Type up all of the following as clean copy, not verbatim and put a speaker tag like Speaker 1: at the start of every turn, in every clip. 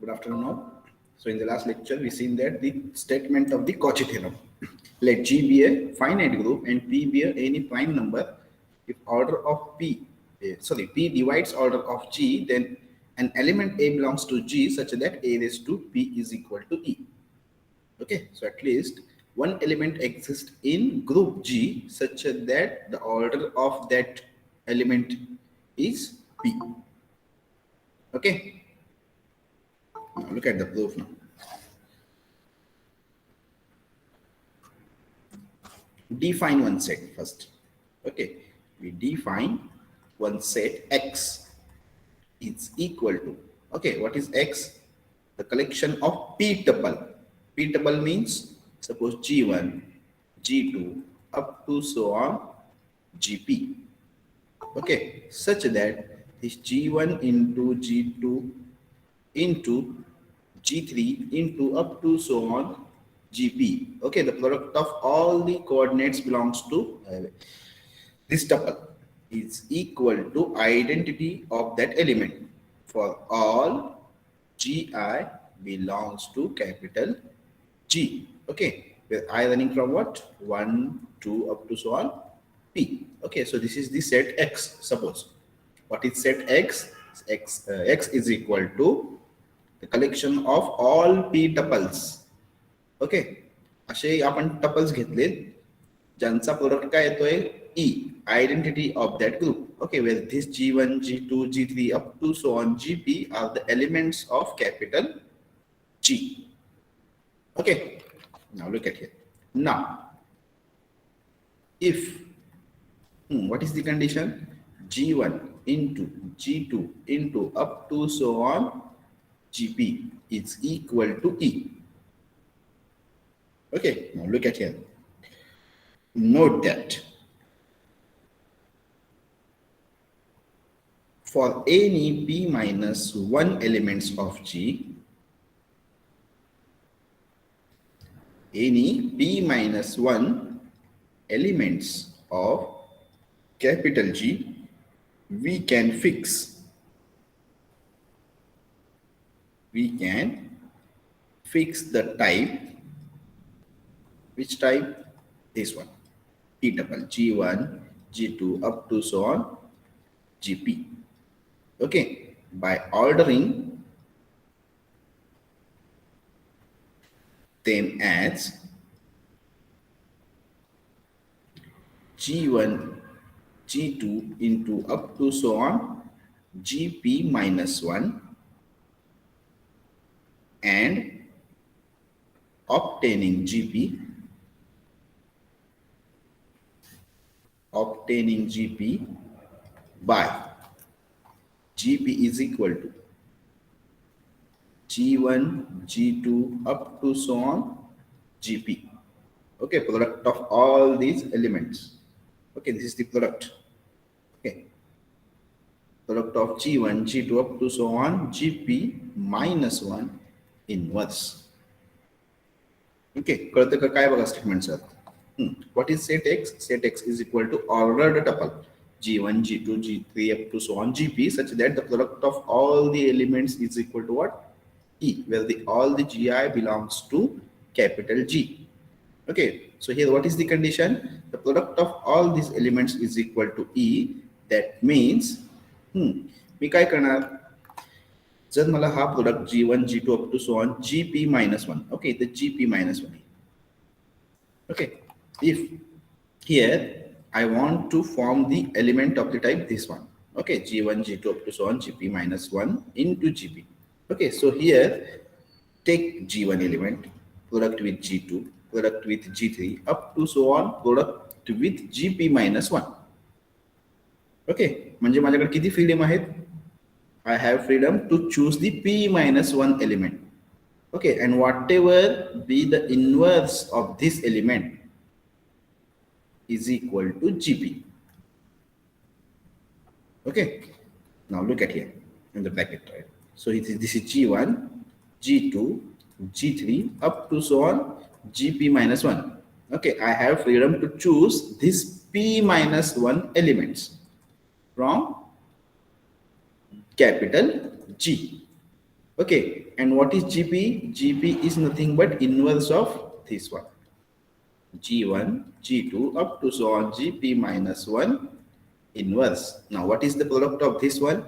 Speaker 1: Good afternoon all. So in the last lecture, we seen that the statement of the Cauchy theorem. Let G be a finite group and P be any prime number. If order of P divides order of G, then an element A belongs to G such that A raised to P is equal to E. Okay, so at least one element exists in group G such that the order of that element is P. Okay, now look at the proof now. Define one set first. Okay, we define one set X is equal to, okay, what is X? The collection of P tuple. P tuple means suppose G1, G2 up to so on GP. Okay, such that this G1 into G2 into G3 into up to so on GP. Okay, the product of all the coordinates belongs to this tuple is equal to identity of that element for all Gi belongs to capital G. Okay, where I running from what? 1, 2 up to so on P. Okay, so this is the set X. Suppose what is set X? X is equal to the collection of all P tuples. Okay असे आपण tuples घेतले ज्यांचा product काय येतोय e identity of that group okay where this G1 G2 G3 up to so on GP are the elements of capital G. Okay, now look at here. Now if what is the condition? G1 into G2 into up to so on GP is equal to E. Okay, now look at here. Note that for any P minus 1 elements of G, any P minus 1 elements of capital G, we can fix the type. Which type? This one. P tuple G1, G2 up to so on GP. Okay, by ordering them as G1, G2 into up to so on GP minus 1 and obtaining GP by GP is equal to G1, G2 up to so on GP. Okay, product of all these elements. Okay, this is the product. Okay, product of G1, G2 up to so on GP minus 1 inverse. Okay, कळतं का काय बघा statement sir. What is set X? Set X is equal to ordered tuple G1, G2, G3 up to so on GP such that the product of all the elements is equal to what? E, where all the Gi belongs to capital G. Okay, so here what is the condition? The product of all these elements is equal to E. That means मी काय करणार? जर मला हा product G1, G2 up to so on GP minus 1. Okay, the GP minus 1. Okay, if here I want to form the element of the type this one. Okay, G1, G2 up to so on GP minus 1 into GP. Okay, so here take G1 element, product with G2, product with G3 up to so on product with GP minus 1. Okay, म्हणजे माझ्याकडे किती freedom आहेत? I have freedom to choose the P minus 1 element. Okay, and whatever be the inverse of this element is equal to GP. Okay, now look at here in the bracket, right? So this is G1, G2, G3 up to so on GP minus 1. Okay, I have freedom to choose this P minus 1 elements from capital G. Okay, and what is GP? GP is nothing but inverse of this one. G1, G2 up to so on GP minus 1 inverse. Now what is the product of this one?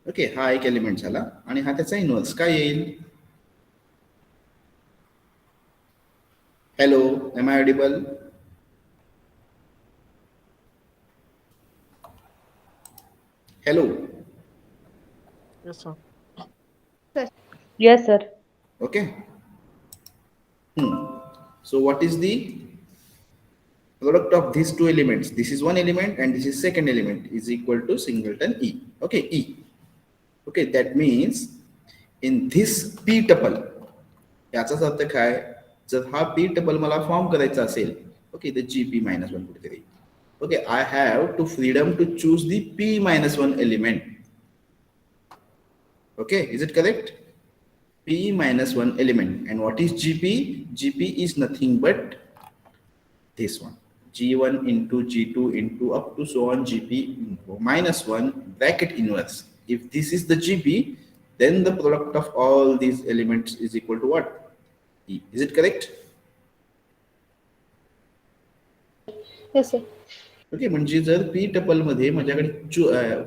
Speaker 1: Okay, हा एक element झाला आणि हा त्याचा inverse काय येईल? Hello, am I audible? Hello.
Speaker 2: Yes, sir.
Speaker 3: Yes, sir.
Speaker 1: Okay. So what is the product of these two elements? This is one element and this is second element is equal to singleton E. Okay, E. Okay, that means in this P tuple, याचाच अर्थ काय, जर हा P tuple मला form करायचा असेल, okay, the GP minus 1 कुठेतरी. Okay, I have to freedom to choose the P minus 1 element. Okay, is it correct? P minus 1 element. And what is GP? GP is nothing but this one. G1 into G2 into up to so on GP minus 1 bracket inverse. If this is the GP, then the product of all these elements is equal to what? E. Is it correct?
Speaker 3: Yes, sir.
Speaker 1: Okay, म्हणजे जर P tuple मध्ये माझ्याकडे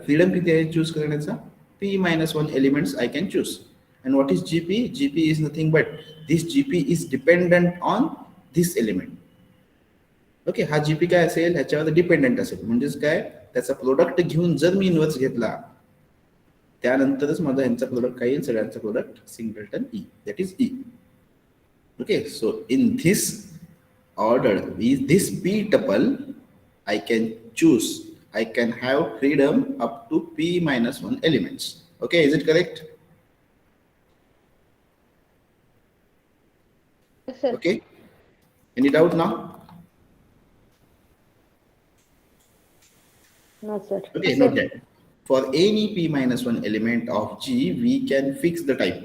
Speaker 1: freedom किती आहे choose करण्याचा? P minus 1 elements I can choose. And what is GP? GP is nothing but this GP is dependent on this element. Okay, हा GP काय असेल, ह्याच्यावर डिपेंडंट असेल. म्हणजेच काय, त्याचा प्रोडक्ट घेऊन जर मी इन्व्हर्स घेतला त्यानंतरच माझा ह्यांचा प्रोडक्ट काय येईल, सगळ्यांचा product singleton E, that is E. Okay, so in this order with this p tuple I can choose, I can have freedom up to p minus 1 elements. Okay, is it correct?
Speaker 3: Yes, sir.
Speaker 1: Okay, any doubt now?
Speaker 3: No, sir.
Speaker 1: Okay,
Speaker 3: Yes,
Speaker 1: not
Speaker 3: sir.
Speaker 1: yet. For any p minus 1 element of G we can fix the type,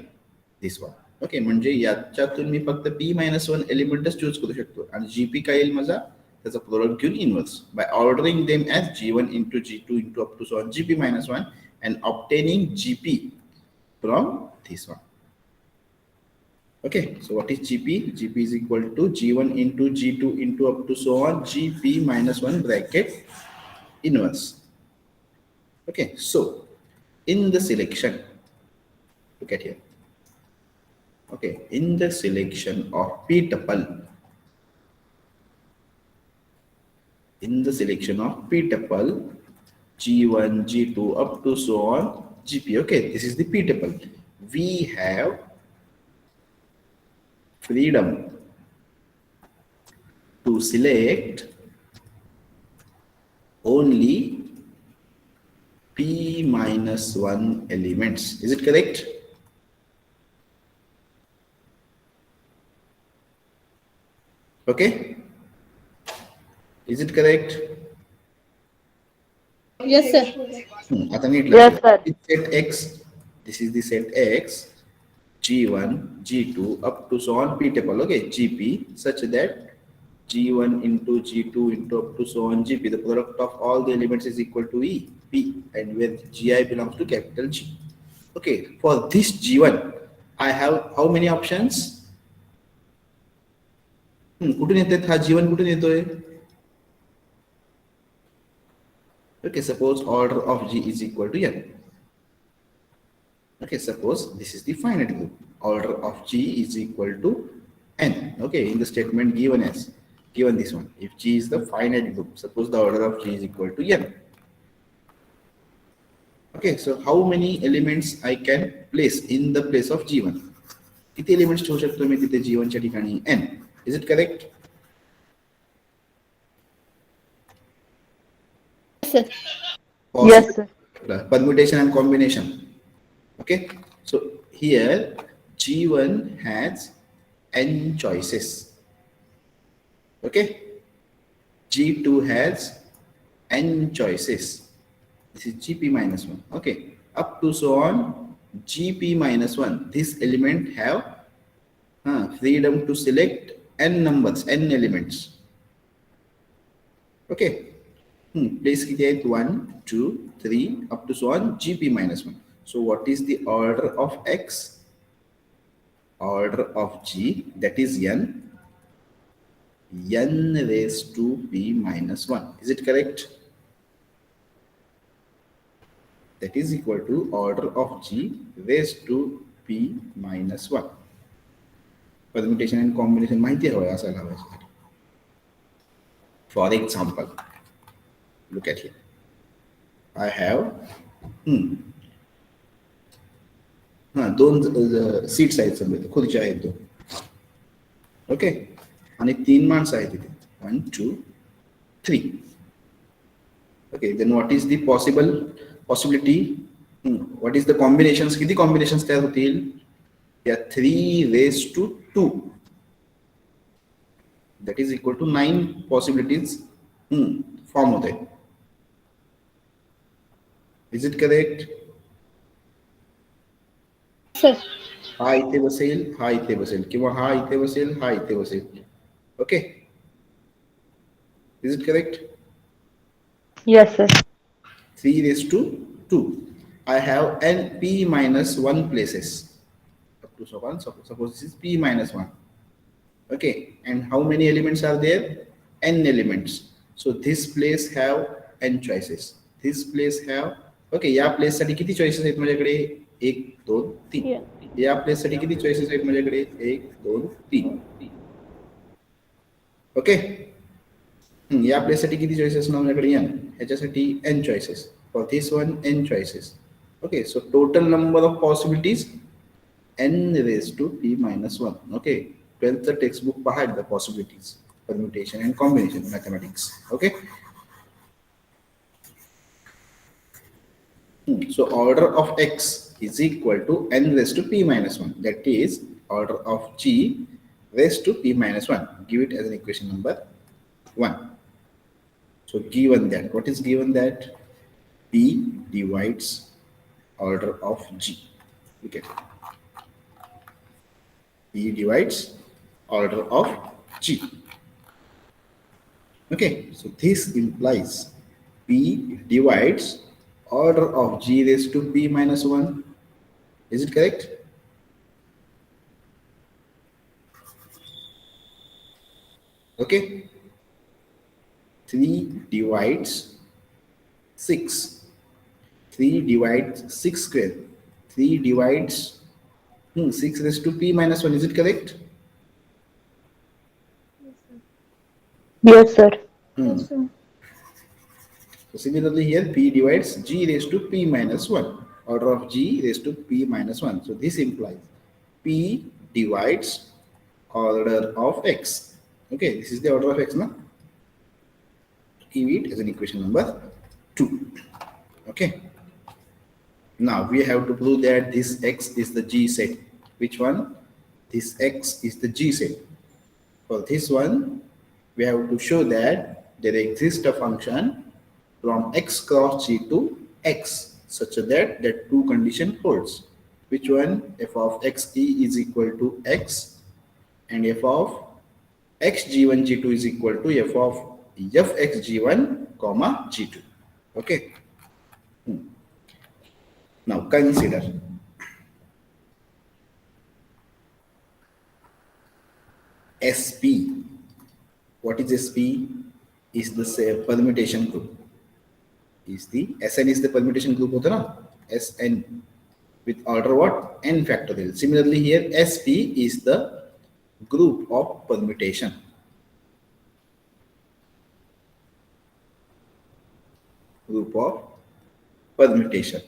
Speaker 1: this one. Okay, म्हणजे याच्यातून मी फक्त P minus 1 एलिमेंटच choose करू शकतो आणि GP काय येईल माझा, त्याचा प्रोडक्ट घेऊन inverse by ordering them as G1 into G2 into up to so on GP minus 1 and obtaining GP from this one. Okay, so what is GP? GP is equal to G1 into G2 into up to so on GP minus 1 bracket inverse. Okay, so in the selection, look at here. Okay, in the selection of p tuple, in the selection of p tuple G1, G2 up to so on GP. Okay, this is the p tuple. We have freedom to select only p minus 1 elements. Is it correct? Okay, is it correct?
Speaker 3: Yes, sir.
Speaker 1: आता NEET
Speaker 3: Yes, sir.
Speaker 1: set x, this is the set x, G1, G2 up to so on p tuple. Okay, GP such that G1 into G2 into up to so on GP, the product of all the elements is equal to E, P, and where Gi belongs to capital G. Okay, for this G1 I have how many options? कुठून येतात हा G1, कुठून येतोय? Okay, suppose order of G is equal to n. Okay, suppose this is the finite group. Order of G is equal to n. Okay, in the statement given as, given this one, if G is the finite group, suppose the order of G is equal to n. Okay, so how many elements I can place in the place of G1? किती elements ठेवू शकतो मी तिथे G1 च्या ठिकाणी? n. Is it correct?
Speaker 3: Yes, sir.
Speaker 1: Possible.
Speaker 3: Yes, sir.
Speaker 1: Permutation and combination. Okay, so here G1 has n choices. Okay, G2 has n choices. This is GP minus 1. Okay, up to so on GP minus 1, this element have freedom to select n numbers, n elements. Okay, Place किती आहेत 1 2 3 up to so on gp minus 1. So what is the order of x? Order of g, that is n raised to p minus 1. Is it correct? That is equal to order of g raised to p minus 1. Permutation and combination माहिती हवं असायला हवं. For example, look at here. I have दोन seats आहेत समजा, खुर्च्या आहेत दोन. ओके, आणि 3 माणसं आहेत तिथे 1 2 3. Okay, then what is the possibility, what is the combinations, किती कॉम्बिनेशन्स तयार होतील? या 3 raised to 2, that is equal to 9 possibilities form होते. Is it correct?
Speaker 3: Sir.
Speaker 1: हा इथे बसेल, हा इथे बसेल, किंवा हा इथे बसेल, हा इथे बसेल. Okay, is it correct?
Speaker 4: Yes, sir.
Speaker 1: 3 raised to 2. I have n p minus 1 places. Up to so on, suppose this is p minus 1. Okay, and how many elements are there? N elements. So this place have n choices. This place have, okay, या place साठी किती choices आहेत माझ्याकडे? 1 2 3.
Speaker 3: Yeah.
Speaker 1: या place साठी किती choices आहेत माझ्याकडे? 1 2 3. ओके, या प्लेस साठी किती चॉईसेस ना माझ्याकडे? n. ह्याच्यासाठी n choices. For this one n choices. Okay, so total number of possibilities n raised to p minus 1. Okay, 12th textbook पहा the possibilities, permutation and combination mathematics. Okay, so order of x is equal to n raised to p minus 1, that is order of g raised to p minus 1. Give it as an equation number 1. So given that, what is given that? P divides order of g. Look at it. P divides order of g. Okay, so this implies P divides order of g raised to p minus 1. Is it correct? Okay, 3 divides 6. 3 divides 6 square. 3 divides 6 raised to p minus 1. Is it correct?
Speaker 4: Yes, sir.
Speaker 3: Yes, sir.
Speaker 1: So similarly here, p divides g raised to p minus 1. Order of g raised to p minus 1. So this implies p divides order of x. Okay, this is the order of x now. Give it as an equation number 2. Okay, now we have to prove that this x is the g set. Which one? This x is the g set. For this one, we have to show that there exists a function from x cross g to x such that that two condition holds. Which one? F of x e is equal to x, and f of x g1 g2 is equal to f of f x g1 comma g2. Okay, now consider sp. What is sp? Is the permutation group. Is the Sn is the permutation group होता ना, Sn with order what? N factorial. Similarly here Sp is the group of permutation. Group of permutation.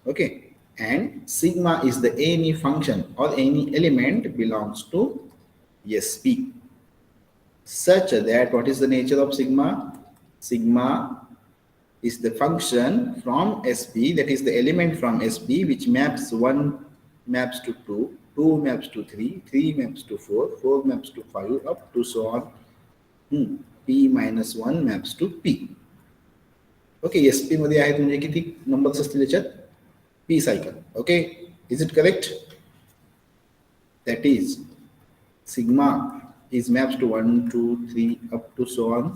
Speaker 1: Okay, and sigma is the any function or any element belongs to Sp, such that what is the nature of sigma? Sigma is the function from Sp, that is the element from Sp which maps 1 maps to 2, 2 maps to 3, 3 maps to 4, 4 maps to 5 up to so on. P minus 1 maps to P. Okay, Sp मध्ये आहेत म्हणजे किती numbers असतील याच्यात? P cycle. Okay, is it correct? That is sigma is maps to 1 2 3 up to so on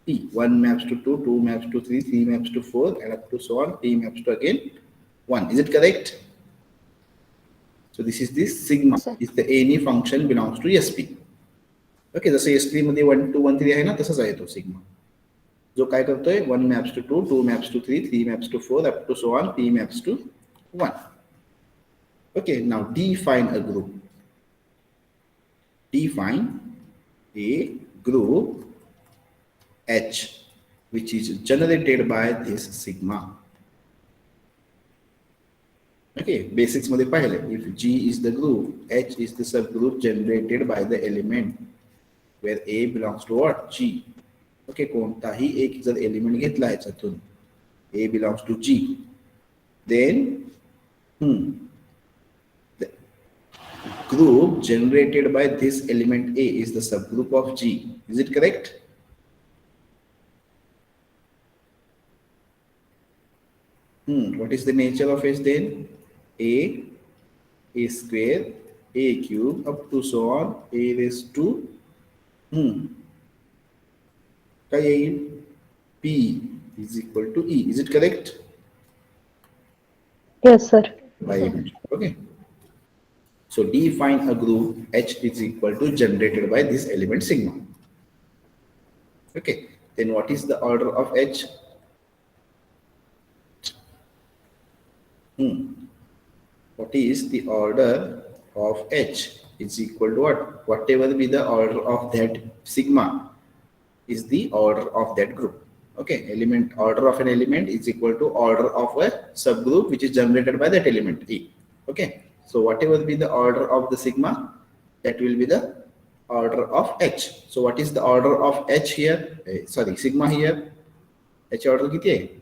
Speaker 1: P P. 1 maps to 2, 2 maps to 3, 3 maps to 4, and up to so on. P maps to again 1. Is it correct? So this is this sigma.
Speaker 3: Yes, sir.
Speaker 1: Is the any function belongs to SP. Okay, जसं SP मध्ये 1 2 1 3 आहे ना, तसंच आहे तो sigma. जो काय करतोय 1 maps to 2, 2 maps to 3, 3 maps to 4, up to so on, P maps to 1. Okay, now define a group. Define a group H which is generated by this sigma. Okay, basics मध्ये पाहिले, if G is the group, H is the subgroup generated by the element where A belongs to what? G. Okay, कोणताही एक जर element घेतला याच्यातून, A belongs to G, then the group generated by this element A is the subgroup of G. Is it correct? What is the nature of H then? A square, A cube, up to so on, A raised to काय येईल? P is equal to E. Is it correct?
Speaker 4: Yes, sir.
Speaker 1: By element. Okay. So define a group H is equal to generated by this element sigma. Okay. Then what is the order of H? What is the order of H is equal to what? Whatever be the order of that sigma is the order of that group. Okay, element order of an element is equal to order of a subgroup which is generated by that element E. Okay, so whatever be the order of the sigma, that will be the order of H. So what is the order of H here? Sorry, sigma here. H order किती आहे?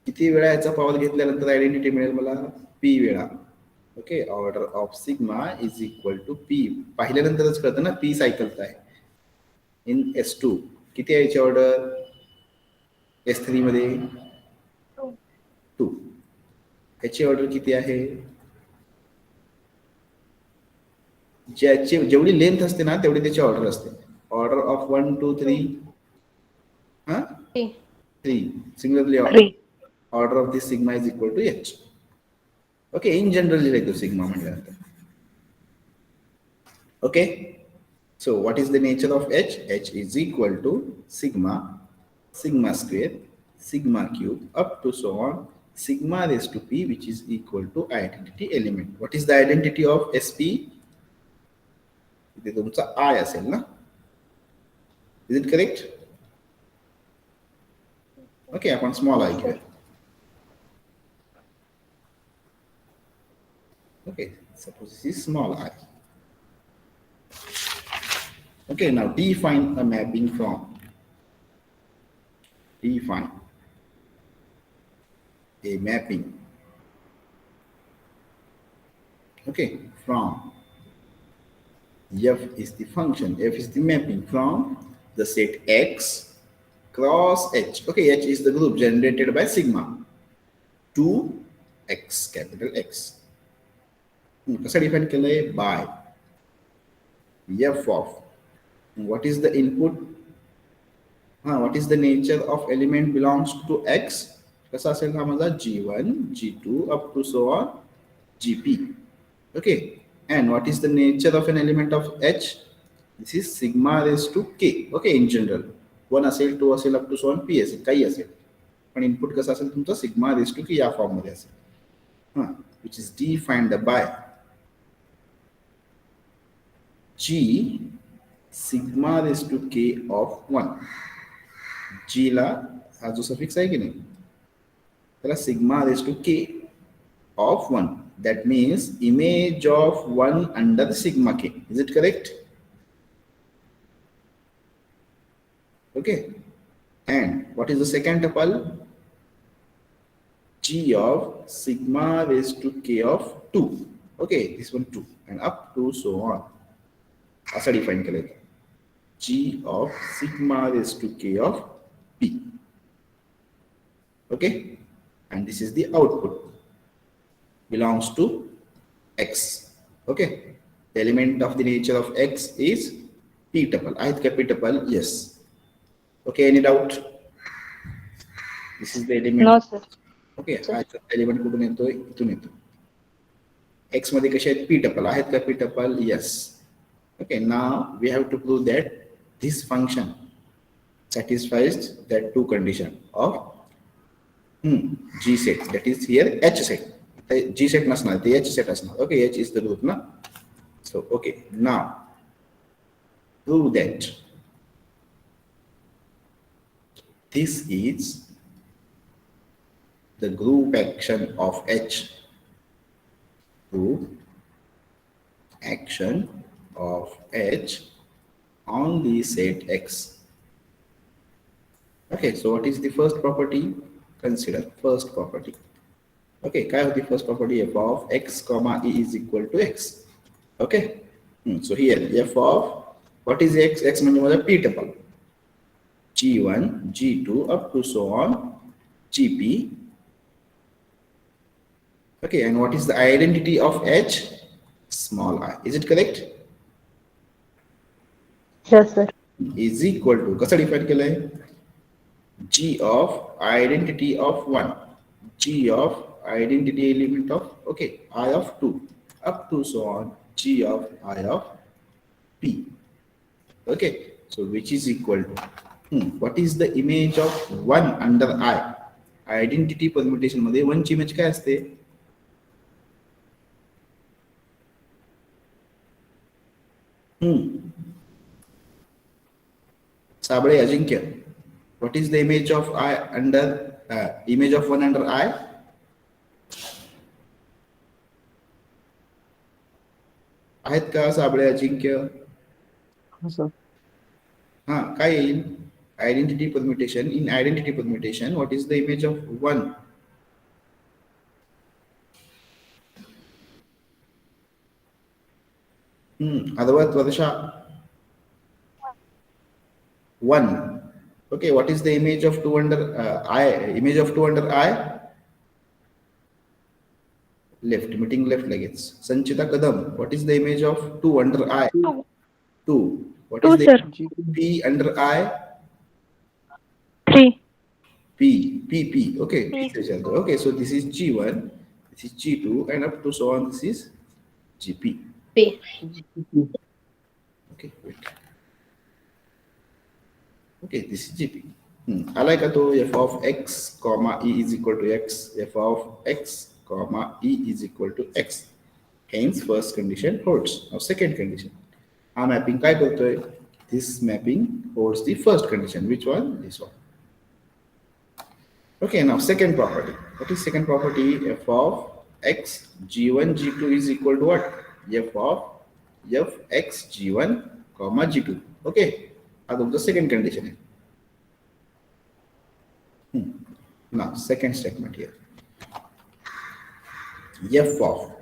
Speaker 1: किती वेळा याचा power घेतल्यानंतर identity मिळेल मला? P वेळा. Okay, order of sigma is equal to P. पाहिल्यानंतरच कळतं ना P सायकलच आहे. इन S2 किती आहे याची ऑर्डर? S3 मध्ये 2. याची ऑर्डर किती आहे? ज्याची जेवढी लेंथ असते ना तेवढी त्याची ऑर्डर असते. Order of 1 2 3 3 singularly order of this sigma is equal to H. Okay, in general लिहितो सिग्मा म्हटल्यानंतर. Okay, so what is the nature of H? H is equal to sigma, sigma square, sigma cube, up to so on, sigma raised to P, which is equal to identity element. What is the identity of SP? इथे तुमचा I असेल ना? Is it correct? Okay, आपण small I घेऊया. Okay, suppose this is small I. Okay, now define a mapping from. Define a mapping. Okay, from F is the function, F is the mapping from the set X cross H. Okay, H is the group generated by sigma to X, capital X. कसा define केलंय? By F of what is the input? What is the nature of element belongs to X? कसा असेल हा माझा G1, G2 up to so on Gp. Okay, and what is the nature of an element of H? This is sigma raised to K. Okay, in general 1 असेल, 2 असेल, up to so on P असेल, काही असेल, पण input कसा असेल तुमचा sigma raised to K या फॉर्म मध्ये असेल, which is defined by G sigma raised to K of 1. G ला हा जो सफिक्स आहे की नाही त्याला sigma raised to K of 1. That means image of 1 under sigma K. Is it correct? Okay. And what is the second tuple? G of sigma raised to K of 2. Okay, this one 2 and up to so on. असा define केलं आहे. G of sigma raised to K of P. Okay, and this is the output belongs to X. Okay, the element of the nature of X is p tuple. आहेत का p tuple? Yes. Okay, any doubt? This is the element.
Speaker 4: No, sir.
Speaker 1: Okay, हा element कुठून येतोय? इथून येतो. X मध्ये कसे आहेत? पी टपल आहेत का? P tuple? Yes. Okay, now we have to prove that this function satisfies that two condition of G set, that is here H set. G set नसणार, ते H set असणार. Okay, H is the group ना. So okay, now prove that this is the group action of H. Group action of H on the set X. Okay, so what is the first property? Consider first property. Okay, काय होती first property? F of x comma e is equal to x. Okay, so here f of what is x? X म्हणजे माझा p tuple. G1, G2 up to so on Gp. Okay, and what is the identity of H? Small I. Is it correct?
Speaker 4: Yes, sir.
Speaker 1: Is equal to कसं define केलंय? G of identity of 1, G of identity element of, okay, I of 2, up to so on G of I of P. Okay, so which is equal to, what is the image of 1 under I? Identity permutation मध्ये 1 ची image काय असते? Sable Ajinkya. What is the image of I under image of 1 under I? आहेत का Sable Ajinkya?
Speaker 2: Sir
Speaker 1: हा, काय येईल? Identity permutation. In identity permutation what is the image of 1? otherwise Vadasha 1. Okay, what is the image of 2 under I? Image of 2 under I? Left, meeting left लगेच. Sanchita Kadam, what is the image of 2 under I? 2. What is
Speaker 4: 2,
Speaker 1: the
Speaker 4: sir.
Speaker 1: P under I?
Speaker 4: 3.
Speaker 1: P. Okay, P से चलते हैं. Okay, so this is G1, this is G2, and up to so on, this is GP.
Speaker 3: P.
Speaker 1: Okay, wait. Okay, this is GP. I like to f of x comma e is equal to x, f of x comma e is equal to x. Hence, first condition holds. Now, second condition. Our mapping काय करतोय? This mapping holds the first condition. Which one? This one. Okay, now second property. What is second property? F of x g1 g2 is equal to what? F of f x g1 comma g2. Okay. That is the second condition. Now, second statement here. F of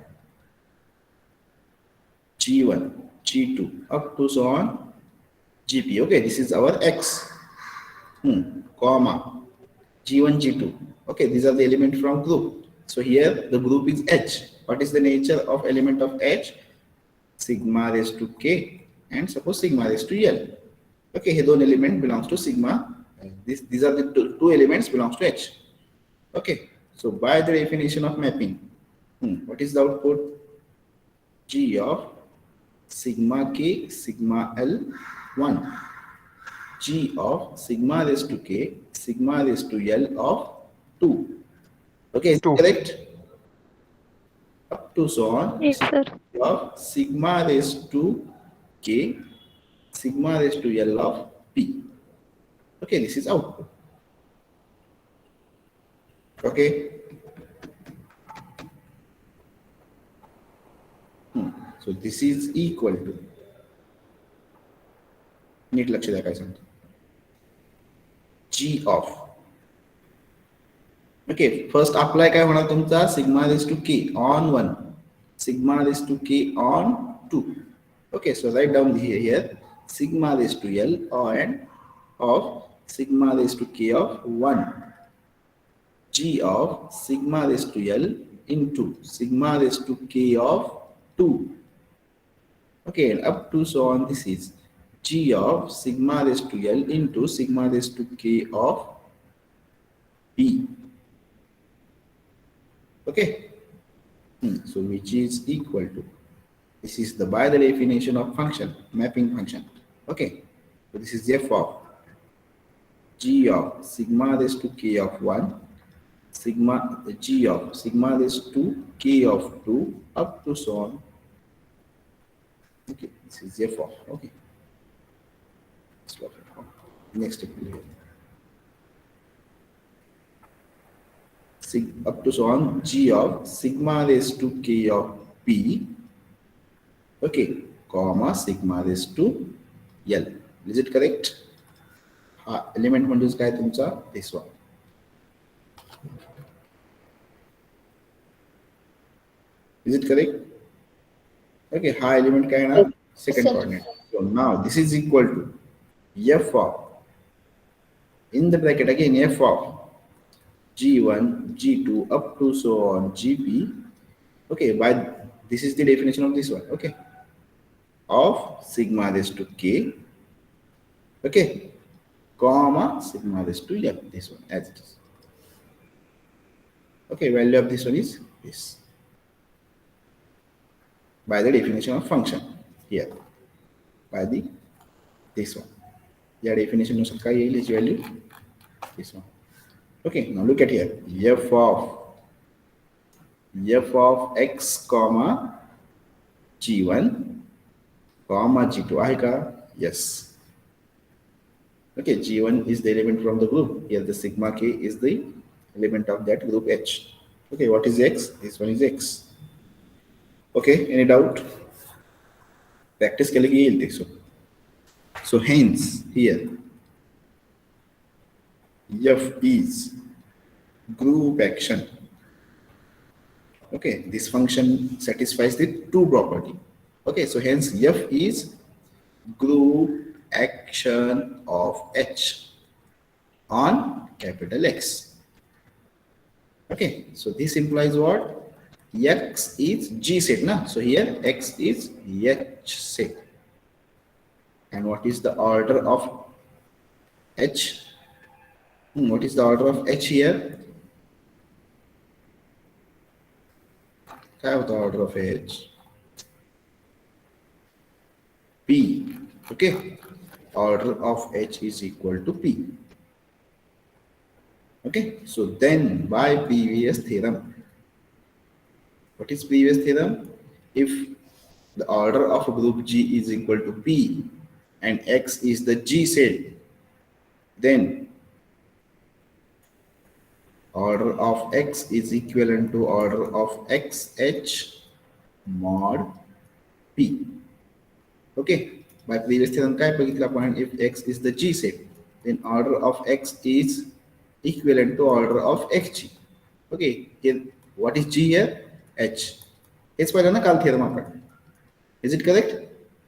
Speaker 1: G1, G2 up to so on GP. Okay, this is our X. Comma G1, G2. Okay, these are the elements from group. So here the group is H. What is the nature of element of H? Sigma raised to K and suppose sigma raised to L. Okay, here one element belongs to sigma. These are the two elements belongs to H. Okay, so by the definition of mapping, what is the output? G of sigma K sigma L 1. G of sigma raised to K sigma raised to L of 2. Okay, is it correct? Up to so on.
Speaker 4: Yes, sir.
Speaker 1: Of sigma raised to K sigma raised to L of P. Okay, this is output. Okay. So this is equal to. नीट लक्ष द्या काय सांगतो. G of. Okay, first apply काय होणार तुमचा? Sigma raised to K on 1. Sigma raised to K on 2. Okay, so write down here sigma raised to L and of sigma raised to K of 1. G of sigma raised to L into sigma raised to K of 2. Okay, and up to so on this is G of sigma raised to L into sigma raised to K of P. Okay. So which is equal to, this is the by the definition of function, mapping function. Okay. So this is f of G of sigma raised to K of 1, sigma G of sigma raised to K of 2 up to so on. Okay. This is f of, okay. Next step here. Up to so on G of sigma raised to K of P, okay, comma sigma raised to L. Is it correct? Element म्हणजे काय तुमचा this one. Is it correct? Okay, हा element काय ना second
Speaker 3: Sir.
Speaker 1: coordinate. So now this is equal to f of, in the bracket again, f of G1, G2 up to so on Gp. Okay, by this is the definition of this one. Okay, of sigma raised to K. Okay, comma sigma raised to L. This one as it is. Okay, value of this one is this. By the definition of function here. By the this one. Yeah, definition of is value this one. Okay, now look at here. F of x comma G1 comma G2 आहे का? Yes. Okay, G1 is the element from the group. Here the sigma k is the element of that group H. Okay, what is x? This one is x. Okay, any doubt? Practice के लिए येईल ते. So hence here F is group action. Okay, this function satisfies the two property. Okay, so hence F is group action of H on capital X. Okay, so this implies what? X is G set, na? So here X is H set. And what is the order of H? What is the order of H here? Have the order of H? P. Okay, order of H is equal to P. Okay, so then by previous theorem, what is previous theorem? If the order of a group G is equal to P and X is the G set, then order of X is equivalent to order of XH mod P. Okay, by previous theorem काय बघितलं आपण? If X is the G set, then order of X is equivalent to order of XG. Okay, here what is G here? H. हेच पाहिलं ना काल theorem आपण. Is it correct?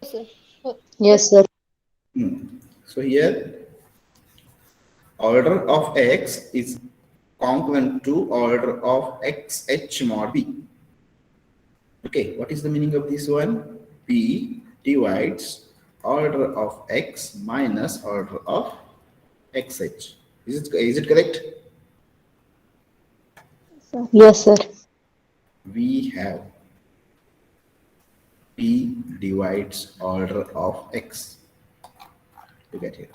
Speaker 3: Yes, sir. Oh,
Speaker 4: Yes, sir.
Speaker 1: So here order of X is congruent to order of XH mod P. Okay, what is the meaning of this one? P divides order of X minus order of XH. Is it correct?
Speaker 4: Yes, sir.
Speaker 1: We have P divides order of X. Look at here.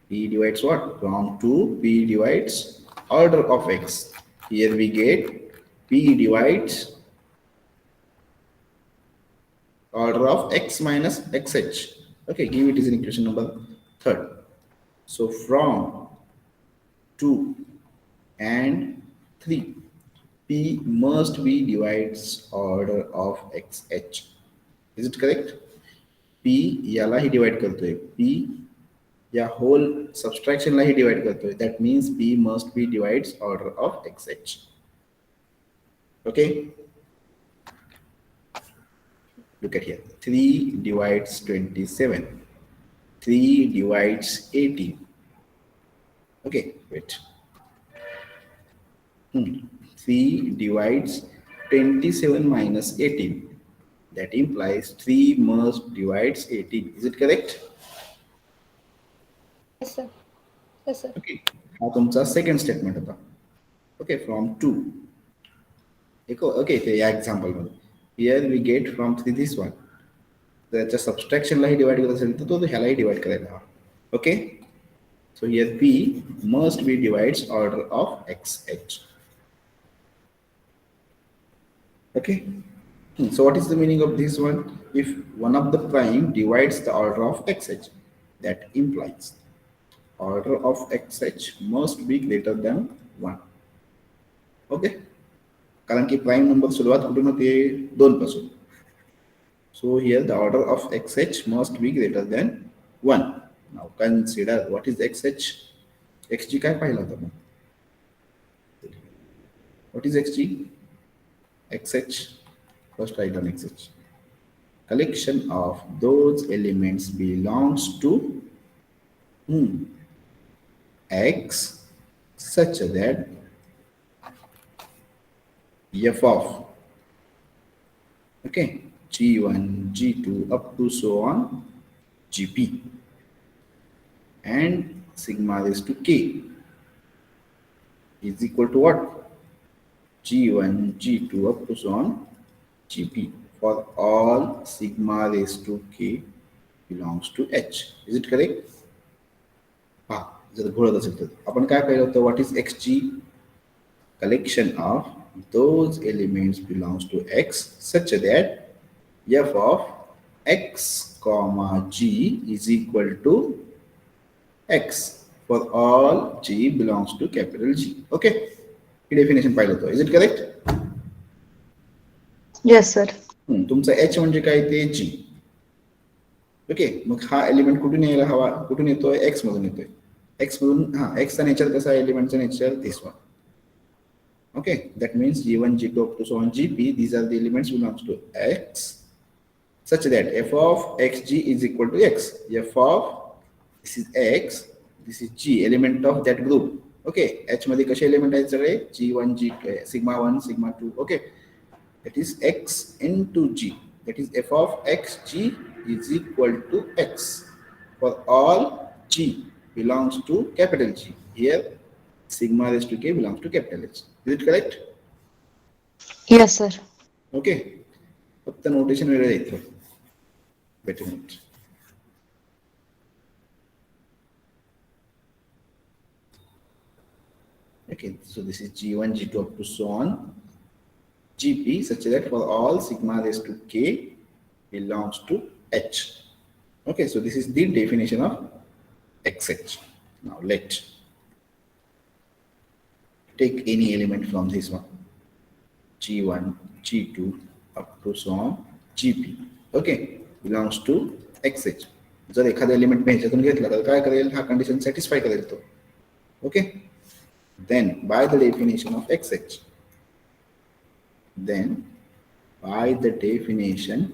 Speaker 1: P divides what? From 2, P divides order of X. Here we get P divides order of X minus XH. Okay, give it is in equation number 3rd. So from 2 and 3, P must be divides order of XH. Is it correct? P याला ही divide करतोय. P या whole subtraction ला ही divide करतोय. That means P must be divides order of XH. Okay. Look at here. 3 divides 27. 3 divides 18. Okay, wait. 3 divides 27 minus 18. That implies 3 must divides 18. Is it correct?
Speaker 3: Yes, sir. Yes, sir.
Speaker 1: Okay. हा तुमचा second statement होता. Okay, from 2. Okay, या example मध्ये here we get from 3 this one. त्याच्या सबस्ट्रॅक्शनलाही divide करत असेल तर तो ह्यालाही डिवाइड करायला हवा. Okay. So here P must be divides order of XH. Okay. So what is the meaning of this one? If one of the prime divides the order of XH, that implies order of XH must be greater than 1. Okay. कारण की prime number सुरुवात कुठून होते 2 पासून. So here the order of XH must be greater than 1. Now consider what is XH. XG काय पाहिलं होतं आपण? What is XG? XH. First write down XH. Collection of those elements belongs to X such that F of G1, G2 up to so on GP and sigma raised to K is equal to what? G1, G2 up to so on GP for all sigma raised to K belongs to H. Is it correct? हा जर घोळत असेल तर आपण काय पाहिलं होतं what is XG? Collection of those elements belongs to X such that F of X comma G is equal to X for all G belongs to capital G. Okay. He definition पाहिलं होतं. Is it correct?
Speaker 4: Yes, sir.
Speaker 1: तुमचं H म्हणजे काय ते G. Okay. मग हा element कुठून यायला हवा? कुठून येतोय? X मधून येतोय. X मधून X चा नेचर कसा आहे? एलिमेंटचा nature this one. Okay, that means G1, G2 up to so on GP, these are the elements belongs to X such that F of XG is equal to X. F of this is X, this is G, element of that group. Okay, H मध्ये कसे element आहेत सगळे? G1, G2, sigma 1, sigma 2. Okay, that is X into G. That is F of XG is equal to X for all G belongs to capital G. Here sigma raised to K belongs to capital H. Is it correct?
Speaker 4: Yes, sir.
Speaker 1: Okay. फक्त notation वेगळं येतं. Wait a minute. Okay, so this is G1, G2 up to so on GP such that for all sigma raised to K belongs to H. Okay, so this is the definition of XH. Now let take any element from this one. G1, G2 up to so on GP. Okay, belongs to XH. जर एखादा element मी ह्याच्यातून घेतला तर काय करेल? हा condition satisfy करेल तो. Okay. Then by the definition of XH, then by the definition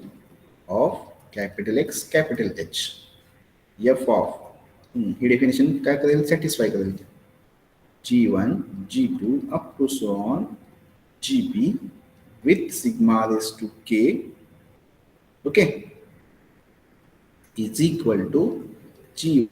Speaker 1: of capital X, capital H, F of he definition काय करेल? सॅटिस्फाय करेल. G1, G2 up to so on GP with sigma raised to K, okay, is equal to G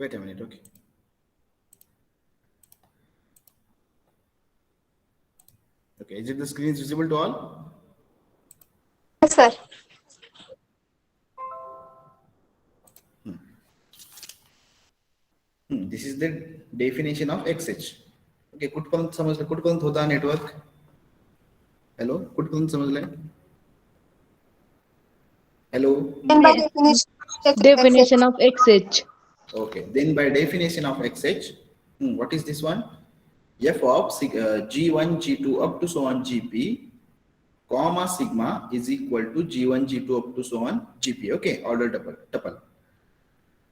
Speaker 1: Wait a minute, okay. Okay, is it the screen is visible to all?
Speaker 3: Yes, sir.
Speaker 1: This is the definition of XH. Okay, कुठपर्यंत समजलं? कुठपर्यंत होता network? Hello, कुठपर्यंत समजलंय? Hello.
Speaker 3: And by definition,
Speaker 4: Definition of XH.
Speaker 1: Okay, then by definition of XH, what is this one? F of G1, G2 up to so on GP, comma sigma is equal to G1, G2 up to so on GP. Okay, order tuple,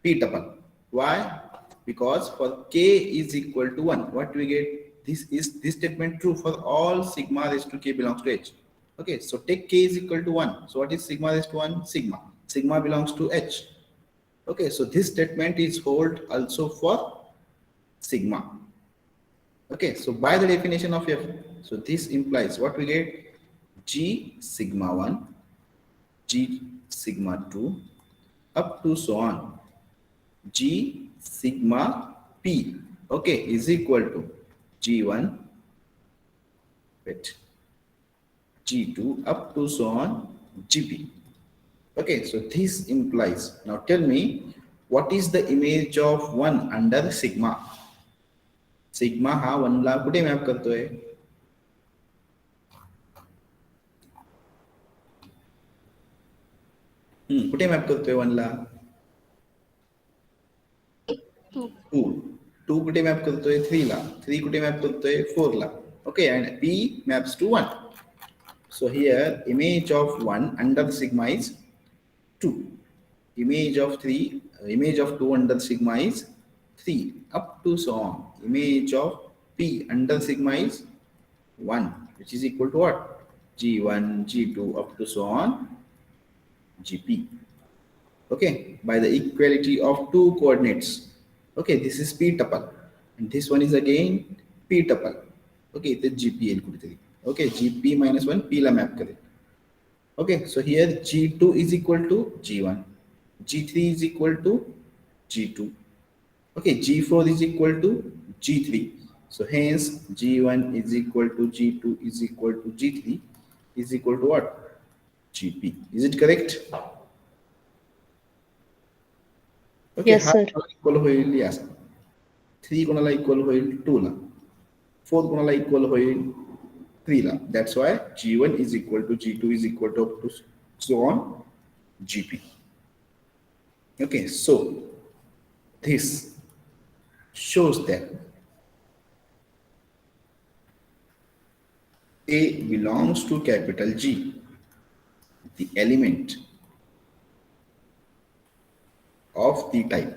Speaker 1: P tuple. Why? Because for K is equal to 1, what we get? This statement true for all sigma raised to K belongs to H. Okay, so take K is equal to 1. So what is sigma raised to 1? Sigma. Sigma belongs to H. Okay, so this statement is hold also for sigma. Okay, so by the definition of F, so this implies what we get? G sigma 1, G sigma 2, up to so on. G sigma P, okay, is equal to G1, wait, G2 up to so on GP. Okay, so this implies, now tell me, what is the image of 1 under sigma? Sigma हा 1 ला कुठे map करतोय? कुठे map करतोय 1 ला? 2. 2 कुठे map करतोय? 3 ला. 3 कुठे map करतोय? 4 ला. Okay, and P maps to 1. So here image of 1 under sigma is 2. Image of 3, image of 2 under sigma is 3 up to so on. Image of P under sigma is 1, which is equal to what? G1, G2 up to so on GP. Okay, by the equality of two coordinates. Okay, this is P tuple and this one is again P tuple. Okay, the GP येईल. Okay, GP minus 1 P la map करेल. Okay, so here G2 is equal to G1, G3 is equal to G2. Okay, G4 is equal to G3. So hence G1 is equal to G2 is equal to G3 is equal to what? GP. Is it correct? Okay,
Speaker 4: Yes,
Speaker 1: हा
Speaker 4: sir.
Speaker 1: Equal होईल यास 3 कोणाला equal होईल 2 ला 4 कोणाला equal होईल 3 ला. That's why G1 is equal to G2 is equal to up to so on GP. Okay, so this shows that A belongs to capital G, the element of the type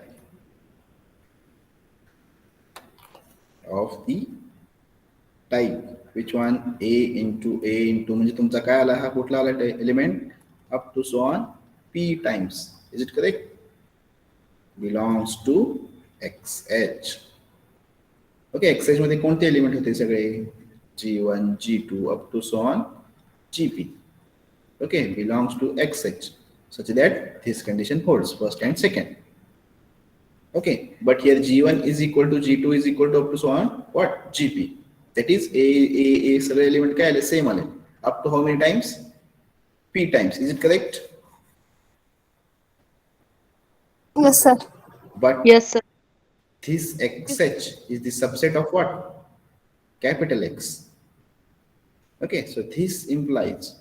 Speaker 1: which one? A into म्हणजे तुमचा काय आला हा कुठला आला element up to so on P times. Is it correct? Belongs to XH. Okay, XH मध्ये कोणते element होते सगळे? G1, G2 up to so on GP. Okay, belongs to XH such that this condition holds first and second. Okay, but here G1 is equal to G2 is equal to up to so on what? GP. That is a सगळे element काय आले? Same आले. Up to how many times? P times. Is it correct?
Speaker 3: Yes, sir.
Speaker 1: But
Speaker 4: Yes, sir.
Speaker 1: this XH is the subset of what? Capital X. Okay, so this implies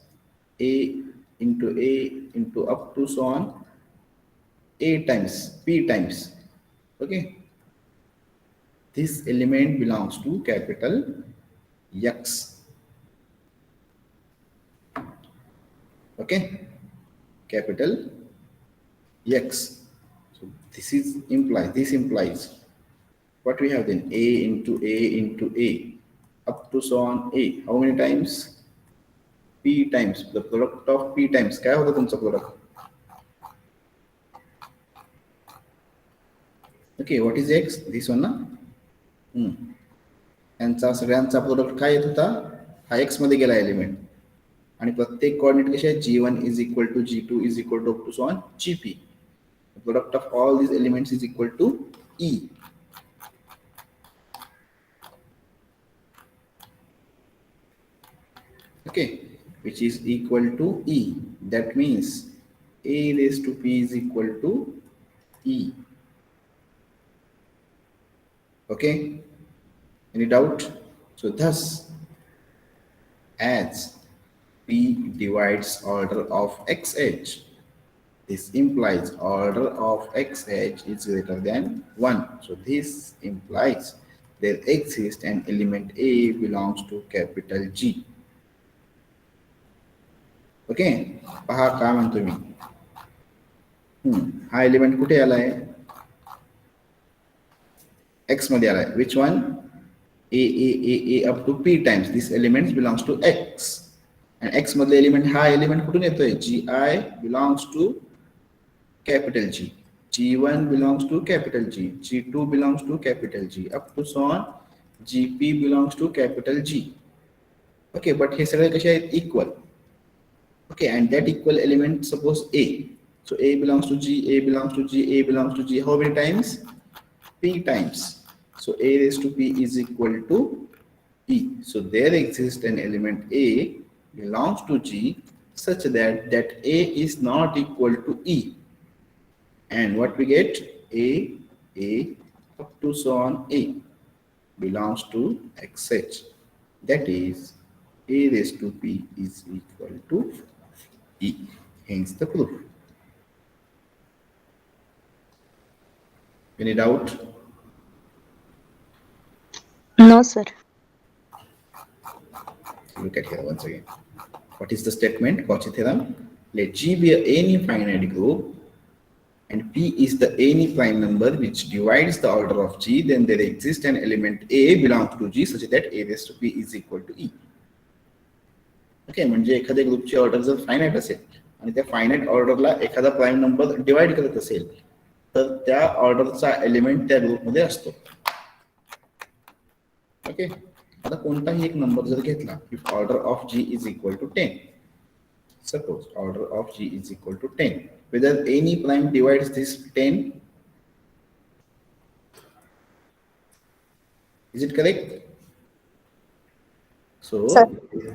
Speaker 1: A into up to so on A times P times. Okay, this element belongs to capital X. Okay, capital X. So this implies what we have then? A into A up to so on A. How many times? P times. The product of P times काय होतं तुमचं product? Okay, what is X? This one ना? यांचा सगळ्यांचा product काय येत होता? हा X मध्ये गेला एलिमेंट आणि प्रत्येक कोऑर्डिनेट कसे आहे? G1 is equal to G2 is equal to up to so on GP. The product of all these elements is equal to E. Okay, which is equal to E. That means A raised to P is equal to E. Okay, any doubt? So thus, as P divides order of XH, this implies order of XH is greater than 1. So this implies there exists an element A belongs to capital G. Okay, पहा काय म्हणतो मी. हा element कुठे आलाय? X मध्ये आलाय. Which one? A up to P times this element belongs to X. And X मधले element हा एलिमेंट कुठून येतोय? GI belongs to capital G. G1 belongs to capital G. G2 belongs to capital G. Up to so on. GP belongs to capital G. Okay, but हे सगळे कसे आहेत? Equal. Okay, and that equal element suppose A. So A belongs to G, A belongs to G, A belongs to G. How many times? P times. So A raised to P is equal to E. So there exists an element A belongs to G such that A is not equal to E. And what we get? A up to so on A belongs to XH. That is A raised to P is equal to E. Hence the proof. Any doubt?
Speaker 4: No, sir.
Speaker 1: Look at here once again. What is the statement? Cauchy theorem. Let G be any finite group and P is the any prime number which divides the order of G, then there exists an element A belongs to G such that A raised to P is equal to E. Okay, म्हणजे एखाद्या ग्रुपची order जर finite असेल आणि त्या finite ऑर्डरला एखादा prime number divide करत असेल तर त्या ऑर्डरचा एलिमेंट त्या ग्रुपमध्ये असतो. ओके, आता कोणताही एक नंबर जर घेतला, if order of G is equal to 10, suppose order of G is equal to 10, whether any prime divides this 10, is it correct? So
Speaker 3: Sir.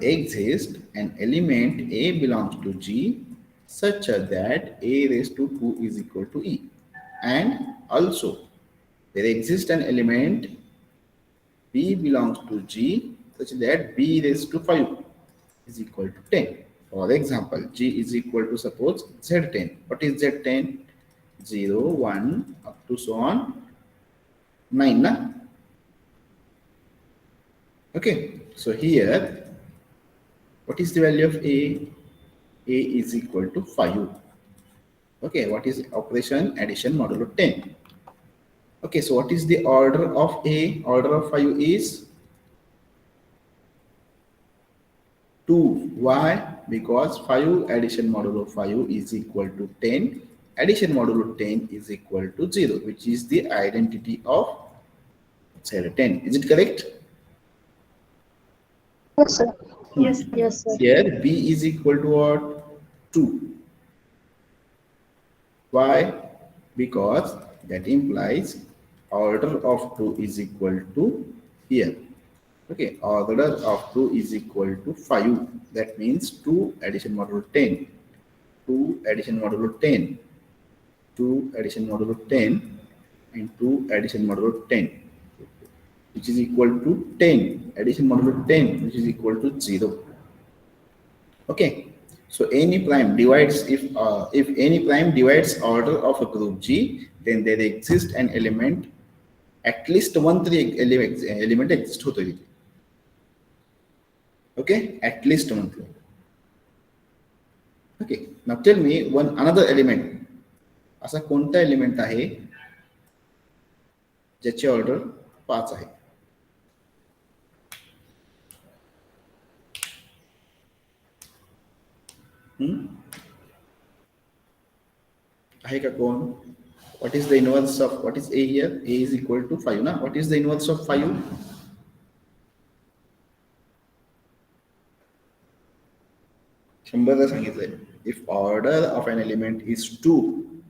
Speaker 1: exists an element A belongs to G such that A raised to 2 is equal to E, and also there exists an element B belongs to G such that B raised to 5 is equal to 10. For example, G is equal to suppose Z10. What is Z10? 0, 1 up to so on 9. Na? Okay, so here what is the value of A? A is equal to 5. Okay, what is operation addition modulo 10? Okay, so what is the order of A? Order of 5 is 2. Why? Because 5 addition modulo 5 is equal to 10. Addition modulo 10 is equal to 0, which is the identity of Z10. Is it correct?
Speaker 3: Yes, sir.
Speaker 4: Yes, yes, sir.
Speaker 1: Here B is equal to what? 2. Why? Because that implies order of 2 is equal to here. Okay, order of 2 is equal to 5. That means 2 addition modulo 10, 2 addition modulo 10, 2 addition modulo 10, and 2 addition modulo 10, which is equal to 10 addition modulo 10, which is equal to 0. Okay, so any prime divides if any prime divides order of a group G, then there exists an element, at least one element exists होतो इथे. Okay, at least one. Okay, now tell me one another element. असा कोणता element आहे ज्याची order 5 आहे? आहे का कोण? What is the inverse of what is A here? A is equal to 5 ना? What is the inverse of 5? शंभरदा सांगितलंय. If order of an element is 2,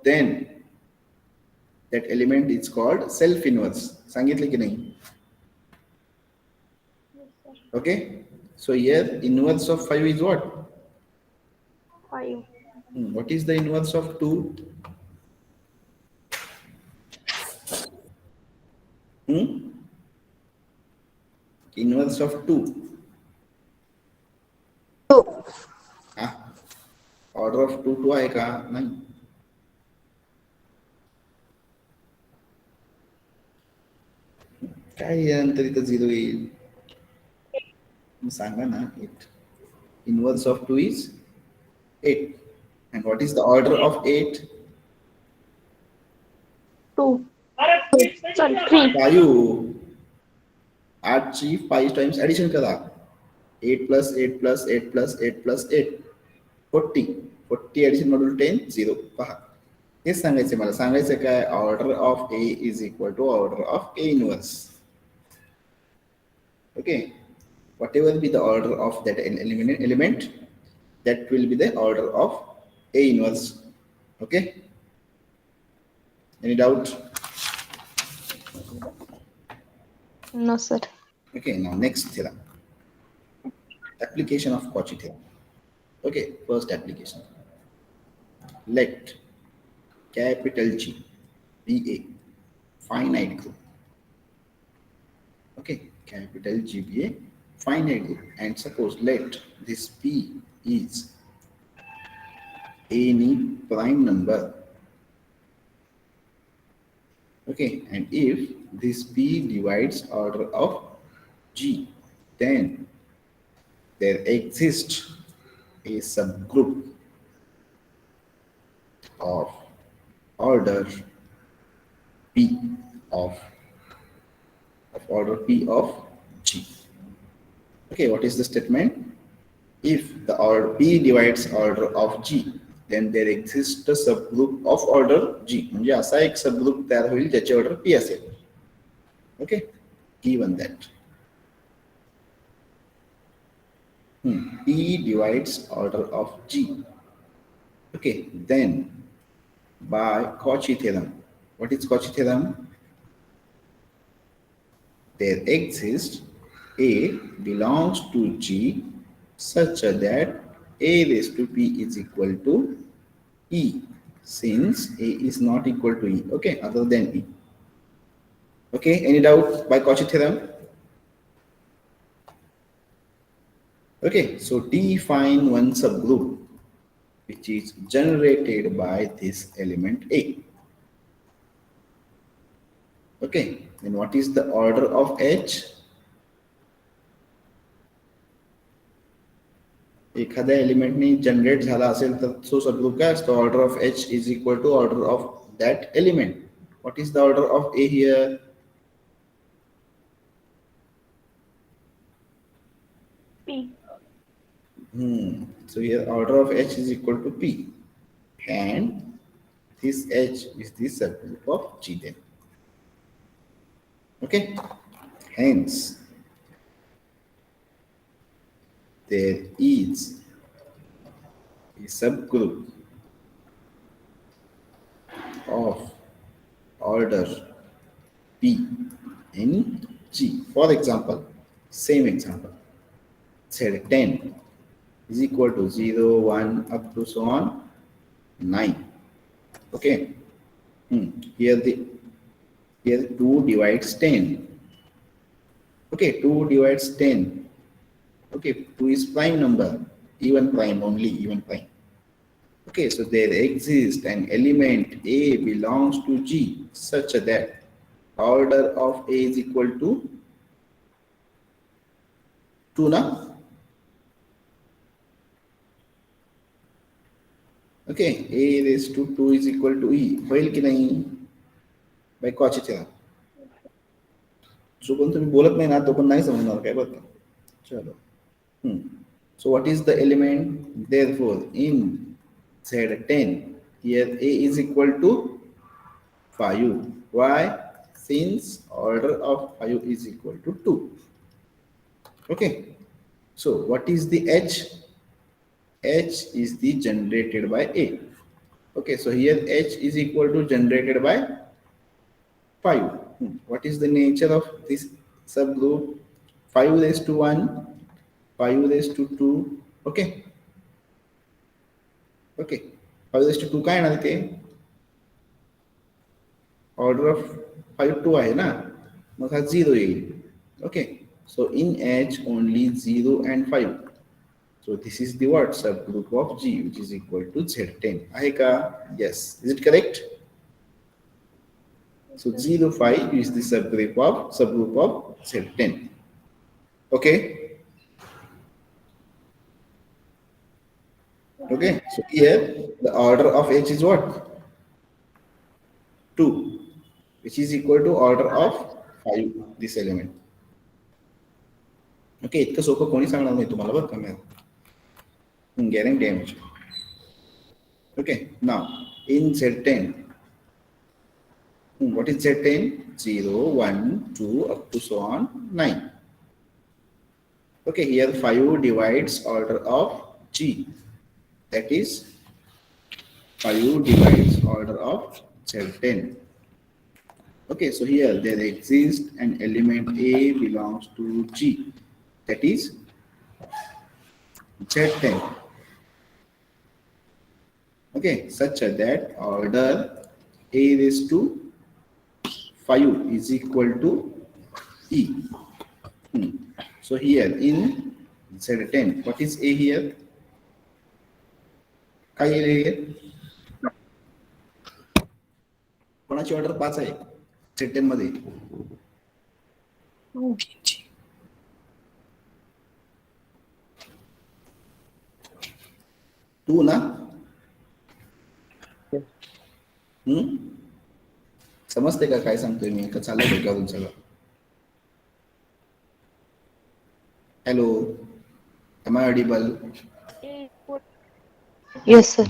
Speaker 1: then that element is called self inverse. सांगितले की नाही? Okay, so here inverse of 5 is what?
Speaker 4: 5.
Speaker 1: What is the inverse of 2? Inverse of 2.
Speaker 3: 2.
Speaker 1: Order of 2 2 आहे का? नाही. काय यानंतर इथं 0 येईल? सांगा ना. 8. Inverse of 2 is 8. And what is the order of 8?
Speaker 4: 2. Sorry, 3.
Speaker 1: 5. 8 ची 5 times addition करा. 8 plus 8 plus 8 plus 8 plus 8. 40. 40 addition module 10, 0. पहा. हेच सांगायचं मला. सांगायचं काय? Order of A is equal to order of A inverse. Okay. Whatever be the order of that element, that will be the order of A inverse. Okay. Any doubt?
Speaker 4: No, sir.
Speaker 1: Okay, now next theorem. Application of Cauchy theorem. Okay, first application. Let capital G be a finite group. Okay, capital G be a finite group. And suppose let this P is any prime number. Okay, and if this P divides order of G, then there exists a subgroup of order P of order P of G. Okay, what is the statement? If the order P divides order of G, then there exists a subgroup of order G. म्हणजे असा एक subgroup तयार होईल ज्याची order P असेल. Okay, given that P divides order of G. Okay, then by Cauchy theorem. What is Cauchy theorem? There exists A belongs to G such that A raised to P is equal to E, since A is not equal to E. Okay, other than E. Okay, any doubt by Cauchy theorem? Okay, so define one subgroup which is generated by this element A. Okay, then what is the order of H? एखाद्या एलिमेंटनी generate झाला असेल तर तो subgroup काय असतो? Order of H is equal to order of that element. What is the order of A here?
Speaker 4: P.
Speaker 1: So here order of H is equal to P, and this H is the subgroup of G then. Okay, hence there is a subgroup of order P in G. For example, same example, say 10 is equal to 0, 1 up to so on 9. Okay, here 2 divides 10. Okay, 2 divides 10. Okay, 2 is prime number, even prime, only even prime. Okay, so there exists an element A belongs to G such that order of A is equal to 2 na? Okay, A raised to 2 is equal to E. होईल की नाही? By Cauchy theorem. जो पण तुम्ही बोलत नाही ना तो पण नाही समजणार काय बरं का. चलो. So what is the element? Therefore, in Z10, here A is equal to 5. Why? Since order of 5 is equal to 2. Okay. So what is the H? H is the generated by A. Okay. So here H is equal to generated by 5. What is the nature of this subgroup? 5 raised to 1, 5 raised to 2. Okay. Okay. 5 raised to 2 काय येणार ते? Order of 5 2 आहे ना, मग हा 0 येईल. Okay. So in H only 0 and 5. So this is the what subgroup of G, which is equal to Z10. आहे का? Yes. Is it correct? So 0 5 is the subgroup of Z10. Okay. Okay. So here the order of H is what? 2, which is equal to order of 5. This element. Okay. इतकं सोपं कोणी सांगणार नाही तुम्हाला बरं का मी guarantee आहे म्हणजे. Okay. Now in Z10. What is Z10? 0, 1, 2 up to so on 9. Okay, here 5 divides order of G. That is 5 divides order of Z10. Okay, so here there exists an element A belongs to G. That is Z10. Okay, such that order A raised to 5 is equal to E. So here in Z10, what is A here? काय येईल here? कोणाची order 5 आहे Z10 मध्ये? 2 ना? समजते का काय सांगतोय मी? का चाललंय डोक्यावरून सगळं? Hello, am I audible?
Speaker 4: Yes, sir.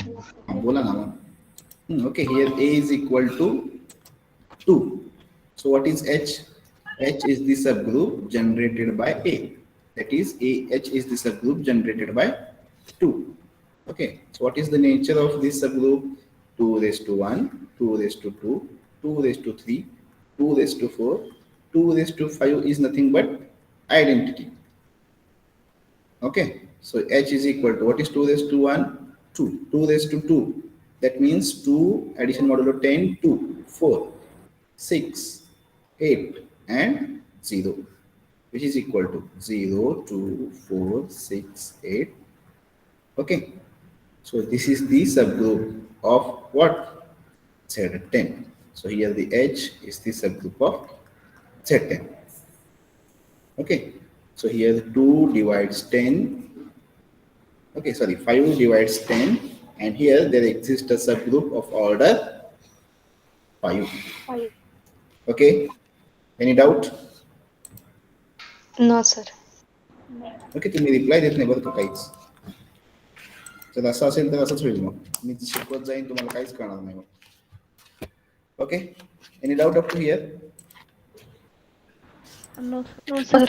Speaker 1: बोला ना मग. Okay, here A is equal to 2. So what is H? H is the subgroup generated by A. That is H is the subgroup generated by 2. Okay, so what is the nature of this subgroup? 2 raised to 1, 2 raised to 2, 2 raised to 3, 2 raised to 4, 2 raised to 5 is nothing but identity. Okay, so H is equal to, what is 2 raised to 1? 2. 2 raised to 2. That means 2 addition modulo 10, 2, 4, 6, 8 and 0, which is equal to 0, 2, 4, 6, 8. Okay, so this is the subgroup of what? Z10. So here the H is the subgroup of Z10. Okay, so here 2 divides 10. Okay, sorry, 5 divides 10, and here there exists a subgroup of order 5. Okay, any doubt?
Speaker 4: No, sir.
Speaker 1: Okay, तुम्ही reply देत नाही बरं का काहीच. जर असं असेल तर असंच होईल, मग मी शिकवत जाईन तुम्हाला काहीच कळणार नाही मग. Okay, any doubt up to here?
Speaker 4: No, sir.